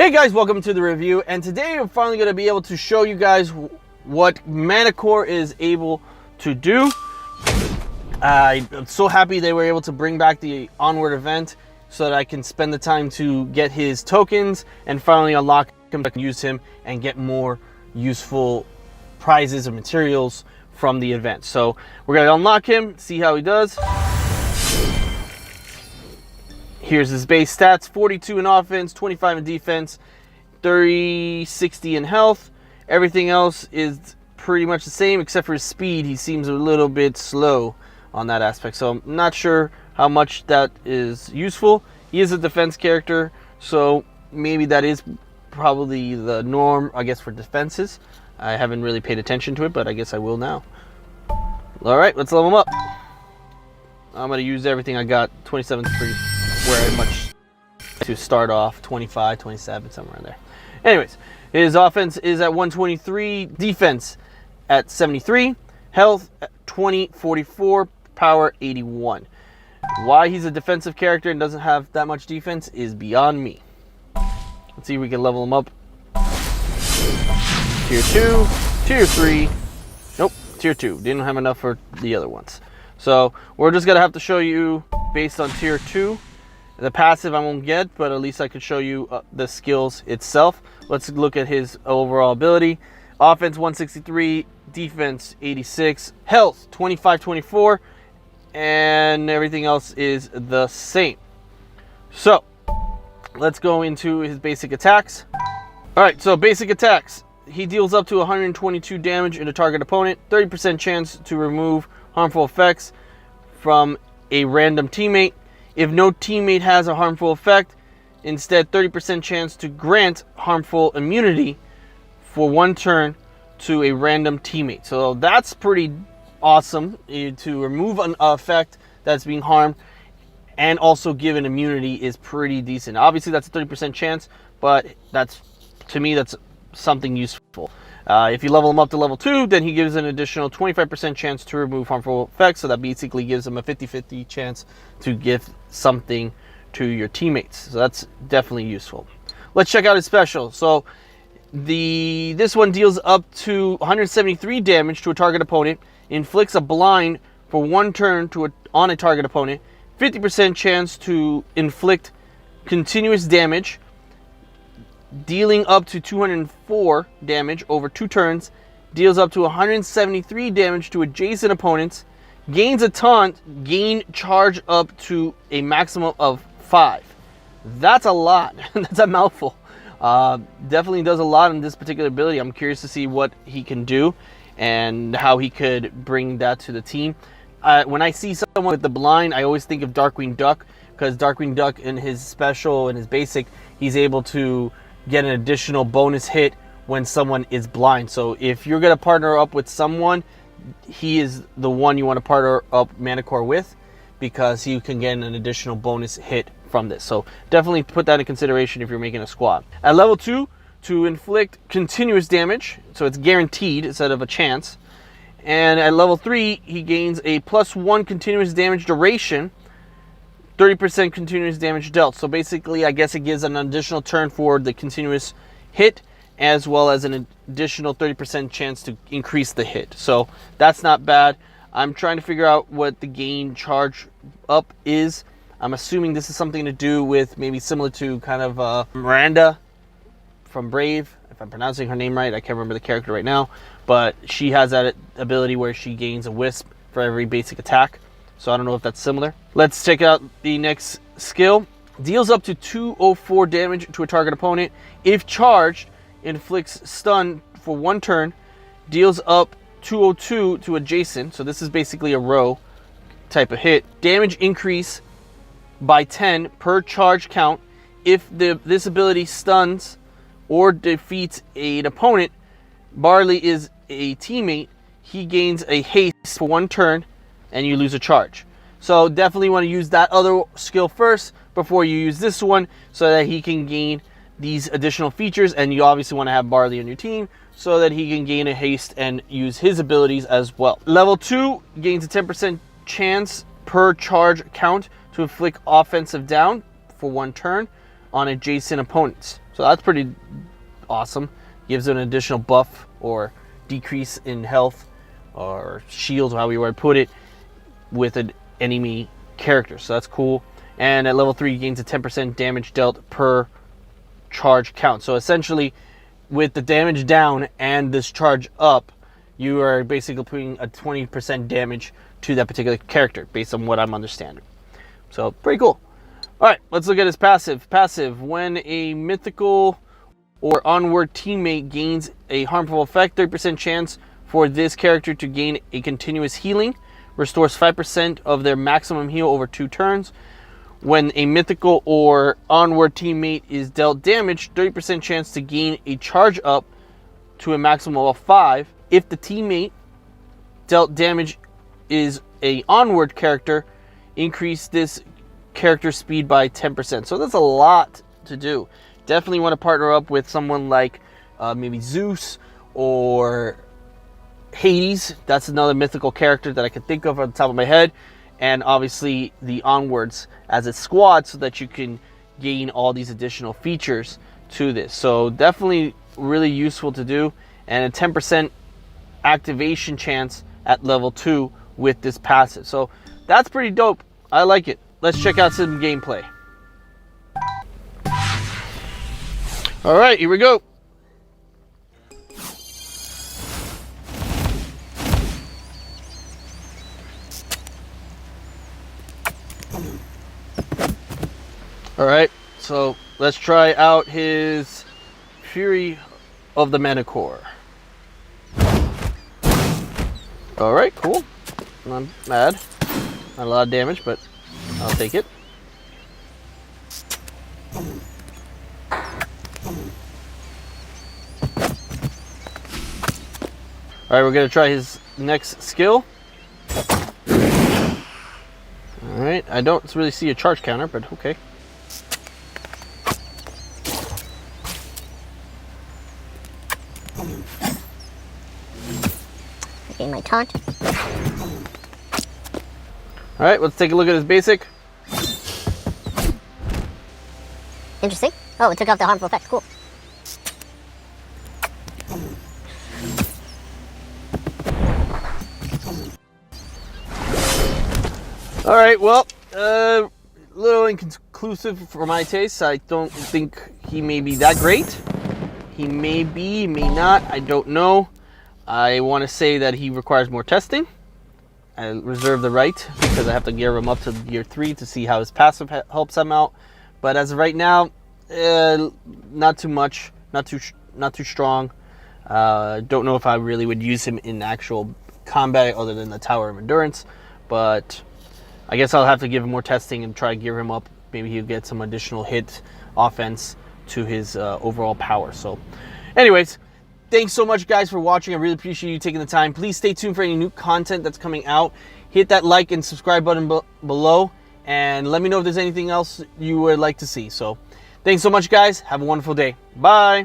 Hey guys, welcome to the review, and today I'm finally going to be able to show you guys what Manticore is able to do. I'm so happy they were able to bring back the Onward event so that I can spend the time to get his tokens and finally unlock him, use him, and get more useful prizes and materials from the event. So we're going to unlock him, see how he does. Here's his base stats: 42 in offense, 25 in defense, 30, 60 in health. Everything else is pretty much the same except for his speed. He seems a little bit slow on that aspect, so I'm not sure how much that is useful. He is a defense character, so maybe that is probably the norm, I guess, for defenses. I haven't really paid attention to it, but I guess I will now. All right, let's level him up. I'm going to use everything I got. 27 is pretty where much to start off. 25, 27, somewhere in there. Anyways, his offense is at 123, defense at 73, health at 20, 44, power 81. Why he's a defensive character and doesn't have that much defense is beyond me. Let's see if we can level him up. Tier 2, Tier 3. Nope, Tier 2. Didn't have enough for the other ones. So we're just going to have to show you based on Tier 2. The passive I won't get, but at least I could show you the skills itself. Let's look at his overall ability. Offense 163, defense 86, health 25, 24, and everything else is the same. So let's go into his basic attacks. All right, so basic attacks. He deals up to 122 damage in a target opponent, 30% chance to remove harmful effects from a random teammate. If no teammate has a harmful effect, instead 30% chance to grant harmful immunity for one turn to a random teammate. So that's pretty awesome, to remove an effect that's being harmed and also give an immunity is pretty decent. Obviously that's a 30% chance, but that's, to me, that's something useful. If you level him up to level 2, then he gives an additional 25% chance to remove harmful effects. So that basically gives him a 50-50 chance to give something to your teammates. So that's definitely useful. Let's check out his special. So this one deals up to 173 damage to a target opponent, inflicts a blind for one turn on a target opponent, 50% chance to inflict continuous damage, dealing up to 204 damage over 2 turns, deals up to 173 damage to adjacent opponents, gains a taunt, gain charge up to a maximum of 5. That's a lot. That's a mouthful. Definitely does a lot in this particular ability. I'm curious to see what he can do and how he could bring that to the team. When I see someone with the blind, I always think of Darkwing Duck, because Darkwing Duck in his special and his basic, he's able to get an additional bonus hit when someone is blind. So if you're going to partner up with someone, he is the one you want to partner up Manticore with, because he can get an additional bonus hit from this. So definitely put that in consideration if you're making a squad. At level 2, to inflict continuous damage, so it's guaranteed instead of a chance. And at level 3, he gains a +1 continuous damage duration, 30% continuous damage dealt. So basically, I guess it gives an additional turn for the continuous hit, as well as an additional 30% chance to increase the hit. So that's not bad. I'm trying to figure out what the gain charge up is. I'm assuming this is something to do with maybe similar to kind of Miranda from Brave. If I'm pronouncing her name right, I can't remember the character right now. But she has that ability where she gains a wisp for every basic attack. So I don't know if that's similar. Let's check out the next skill. Deals up to 204 damage to a target opponent. If charged, inflicts stun for one turn. Deals up 202 to adjacent. So this is basically a row type of hit. Damage increase by 10 per charge count. If this ability stuns or defeats an opponent, Barley is a teammate, he gains a haste for one turn, and you lose a charge. So definitely want to use that other skill first before you use this one, so that he can gain these additional features. And you obviously want to have Barley on your team so that he can gain a haste and use his abilities as well. Level 2 gains a 10% chance per charge count to inflict offensive down for one turn on adjacent opponents. So that's pretty awesome. Gives it an additional buff or decrease in health or shields, however you want to put it, with an enemy character. So that's cool. And at level 3, gains a 10% damage dealt per charge count. So essentially, with the damage down and this charge up, you are basically putting a 20% damage to that particular character, based on what I'm understanding. So pretty cool. All right, let's look at his passive. Passive: when a mythical or onward teammate gains a harmful effect, 30% chance for this character to gain a continuous healing. Restores 5% of their maximum heal over 2 turns. When a mythical or onward teammate is dealt damage, 30% chance to gain a charge up to a maximum of 5. If the teammate dealt damage is a onward character, increase this character speed by 10%. So that's a lot to do. Definitely want to partner up with someone like maybe Zeus or Hades. That's another mythical character that I can think of on the top of my head. And obviously the onwards as a squad, so that you can gain all these additional features to this. So definitely really useful to do. And a 10% activation chance at level 2 with this passive. So that's pretty dope. I like it. Let's check out some gameplay. All right, here we go. All right, so let's try out his Fury of the Manticore. All right, cool. Not bad. Not a lot of damage, but I'll take it. All right, we're gonna try his next skill. All right, I don't really see a charge counter, but okay. Okay, my taunt. All right, let's take a look at his basic. Interesting. Oh, it took off the harmful effect. Cool. All right, well, a little inconclusive for my taste. I don't think he may be that great. He may be, may not. I don't know. I want to say that he requires more testing. I reserve the right because I have to gear him up to gear 3 to see how his passive helps him out. But as of right now, not too much, not too strong. Don't know if I really would use him in actual combat other than the Tower of Endurance. But I guess I'll have to give him more testing and try to gear him up. Maybe he'll get some additional hit offense to his overall power. So anyways, thanks so much, guys, for watching. I really appreciate you taking the time. Please stay tuned for any new content that's coming out. Hit that like and subscribe button below, and let me know if there's anything else you would like to see. So thanks so much, guys. Have a wonderful day. Bye.